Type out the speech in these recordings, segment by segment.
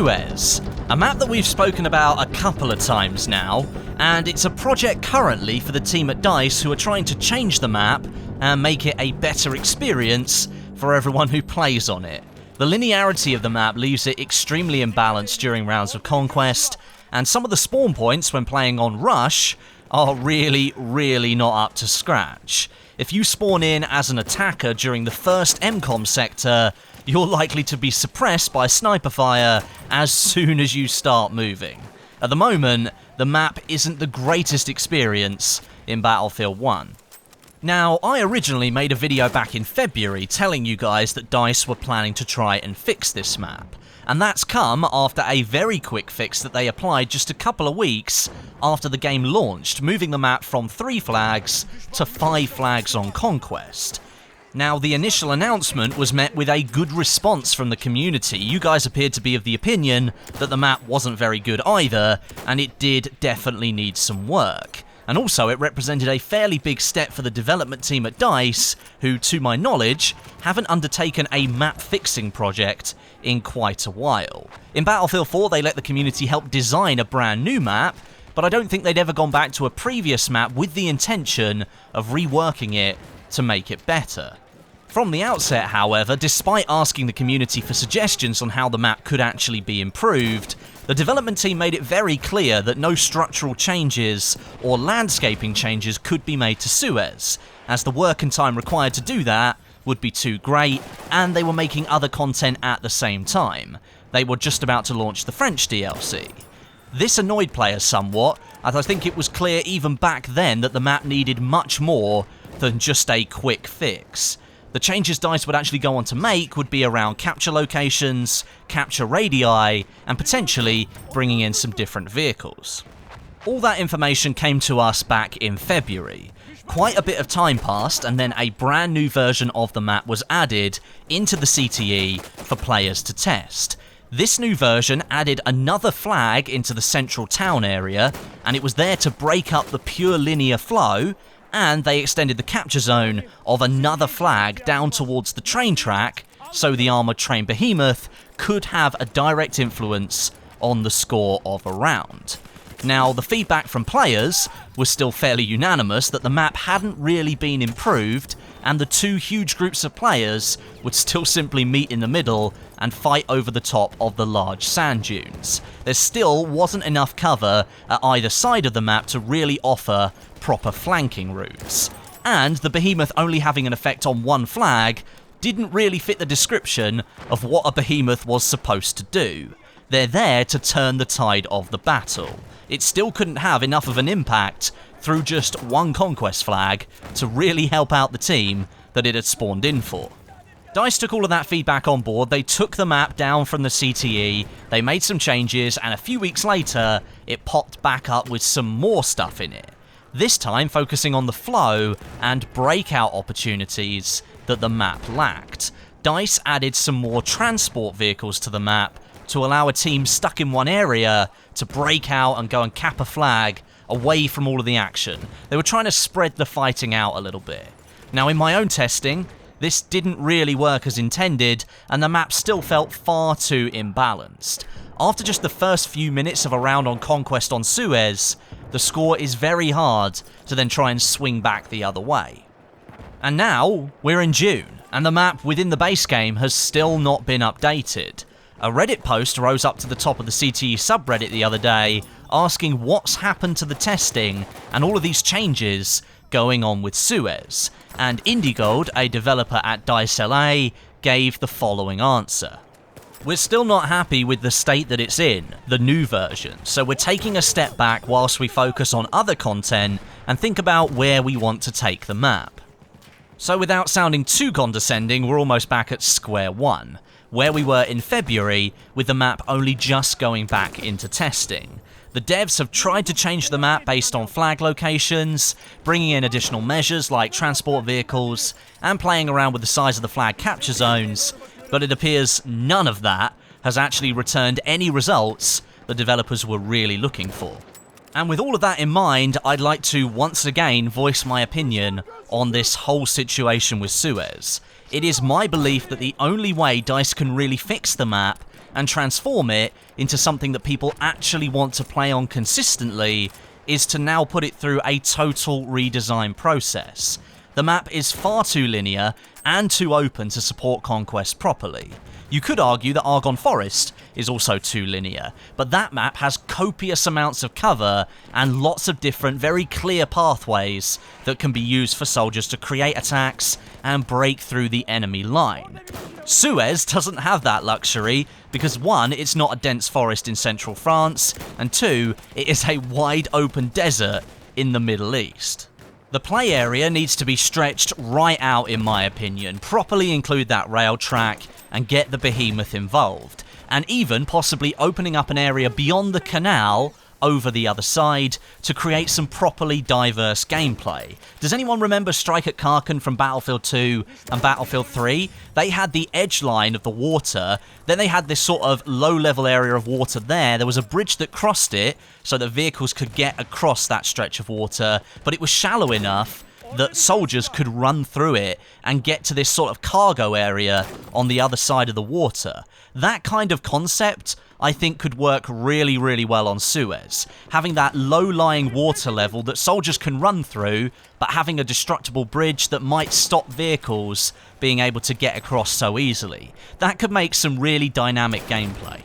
Suez, a map that we've spoken about a couple of times now, and it's a project currently for the team at DICE who are trying to change the map and make it a better experience for everyone who plays on it. The linearity of the map leaves it extremely imbalanced during rounds of conquest, and some of the spawn points when playing on Rush are really not up to scratch. If you spawn in as an attacker during the first MCOM sector, you're likely to be suppressed by sniper fire as soon as you start moving. At the moment, the map isn't the greatest experience in Battlefield 1. Now, I originally made a video back in February telling you guys that DICE were planning to try and fix this map, and that's come after a very quick fix that they applied just a couple of weeks after the game launched, moving the map from 3 flags to 5 flags on Conquest. Now, the initial announcement was met with a good response from the community. You guys appeared to be of the opinion that the map wasn't very good either, and it did definitely need some work. And also, it represented a fairly big step for the development team at DICE, who, to my knowledge, haven't undertaken a map-fixing project in quite a while. In Battlefield 4, they let the community help design a brand new map, but I don't think they'd ever gone back to a previous map with the intention of reworking it to make it better. From the outset, however, despite asking the community for suggestions on how the map could actually be improved, the development team made it very clear that no structural changes or landscaping changes could be made to Suez, as the work and time required to do that would be too great, and they were making other content at the same time. They were just about to launch the French DLC. This annoyed players somewhat, as I think it was clear even back then that the map needed much more than just a quick fix. The changes DICE would actually go on to make would be around capture locations, capture radii, and potentially bringing in some different vehicles. All that information came to us back in February. Quite a bit of time passed, and then a brand new version of the map was added into the CTE for players to test. This new version added another flag into the central town area, and it was there to break up the pure linear flow, and they extended the capture zone of another flag down towards the train track, so the armoured train behemoth could have a direct influence on the score of a round. Now, the feedback from players was still fairly unanimous that the map hadn't really been improved, and the two huge groups of players would still simply meet in the middle and fight over the top of the large sand dunes. There still wasn't enough cover at either side of the map to really offer proper flanking routes. And the behemoth only having an effect on one flag didn't really fit the description of what a behemoth was supposed to do. They're there to turn the tide of the battle. It still couldn't have enough of an impact through just one conquest flag to really help out the team that it had spawned in for. DICE took all of that feedback on board, they took the map down from the CTE, they made some changes, and a few weeks later, it popped back up with some more stuff in it. This time focusing on the flow and breakout opportunities that the map lacked. DICE added some more transport vehicles to the map to allow a team stuck in one area to break out and go and cap a flag away from all of the action. They were trying to spread the fighting out a little bit. Now, in my own testing, this didn't really work as intended, and the map still felt far too imbalanced. After just the first few minutes of a round on Conquest on Suez, the score is very hard to then try and swing back the other way. And now, we're in June, and the map within the base game has still not been updated. A Reddit post rose up to the top of the CTE subreddit the other day, asking what's happened to the testing and all of these changes going on with Suez, and Indigold, a developer at DICE LA, gave the following answer. We're still not happy with the state that it's in, the new version, so we're taking a step back whilst we focus on other content and think about where we want to take the map. So without sounding too condescending, we're almost back at square one, where we were in February, with the map only just going back into testing. The devs have tried to change the map based on flag locations, bringing in additional measures like transport vehicles, and playing around with the size of the flag capture zones, but it appears none of that has actually returned any results the developers were really looking for. And with all of that in mind, I'd like to once again voice my opinion on this whole situation with Suez. It is my belief that the only way DICE can really fix the map and transform it into something that people actually want to play on consistently is to now put it through a total redesign process. The map is far too linear and too open to support conquest properly. You could argue that Argonne Forest is also too linear, but that map has copious amounts of cover and lots of different, very clear pathways that can be used for soldiers to create attacks and break through the enemy line. Suez doesn't have that luxury because 1, it's not a dense forest in central France, and 2, it is a wide open desert in the Middle East. The play area needs to be stretched right out in my opinion, properly include that rail track and get the behemoth involved, and even possibly opening up an area beyond the canal over the other side to create some properly diverse gameplay. Does anyone remember Strike at Karkin from Battlefield 2 and Battlefield 3? They had the edge line of the water, then they had this sort of low-level area of water there. There was a bridge that crossed it so that vehicles could get across that stretch of water, but it was shallow enough that soldiers could run through it and get to this sort of cargo area on the other side of the water. That kind of concept, I think, could work really, really well on Suez. Having that low-lying water level that soldiers can run through, but having a destructible bridge that might stop vehicles being able to get across so easily. That could make some really dynamic gameplay.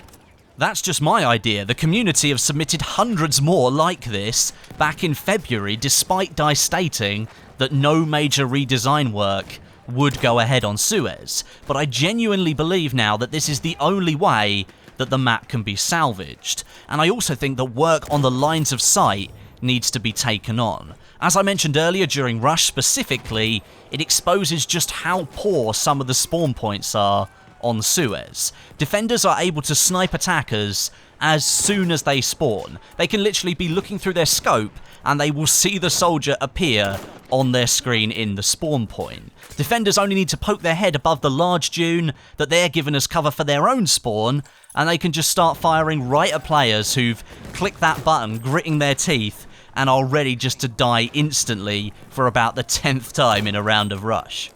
That's just my idea. The community have submitted hundreds more like this back in February, despite DICE stating that no major redesign work would go ahead on Suez. But I genuinely believe now that this is the only way that the map can be salvaged. And I also think that work on the lines of sight needs to be taken on. As I mentioned earlier, during Rush specifically, it exposes just how poor some of the spawn points are on Suez. Defenders are able to snipe attackers as soon as they spawn. They can literally be looking through their scope and they will see the soldier appear on their screen in the spawn point. Defenders only need to poke their head above the large dune that they're given as cover for their own spawn, and they can just start firing right at players who've clicked that button, gritting their teeth, and are ready just to die instantly for about the 10th time in a round of Rush.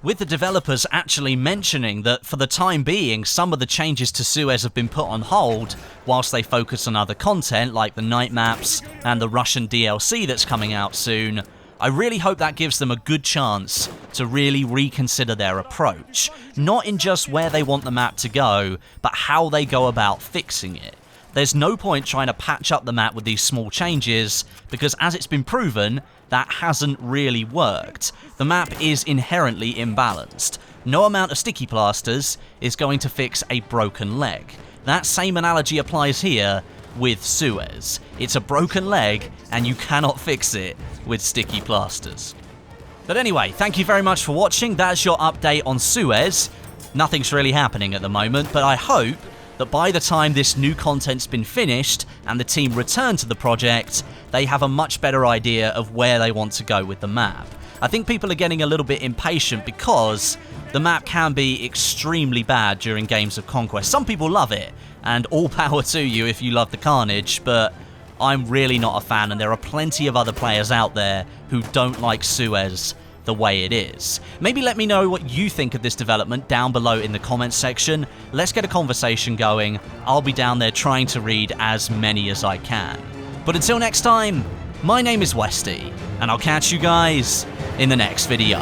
With the developers actually mentioning that for the time being some of the changes to Suez have been put on hold whilst they focus on other content like the night maps and the Russian DLC that's coming out soon, I really hope that gives them a good chance to really reconsider their approach, not in just where they want the map to go, but how they go about fixing it. There's no point trying to patch up the map with these small changes, because as it's been proven, that hasn't really worked. The map is inherently imbalanced. No amount of sticky plasters is going to fix a broken leg. That same analogy applies here with Suez. It's a broken leg, and you cannot fix it with sticky plasters. But anyway, thank you very much for watching. That's your update on Suez. Nothing's really happening at the moment, but I hope that by the time this new content's been finished and the team return to the project, they have a much better idea of where they want to go with the map. I think people are getting a little bit impatient because the map can be extremely bad during games of Conquest. Some people love it, and all power to you if you love the carnage, but I'm really not a fan, and there are plenty of other players out there who don't like Suez the way it is. Maybe let me know what you think of this development down below in the comments section. Let's get a conversation going. I'll be down there trying to read as many as I can. But until next time, my name is Westie, and I'll catch you guys in the next video.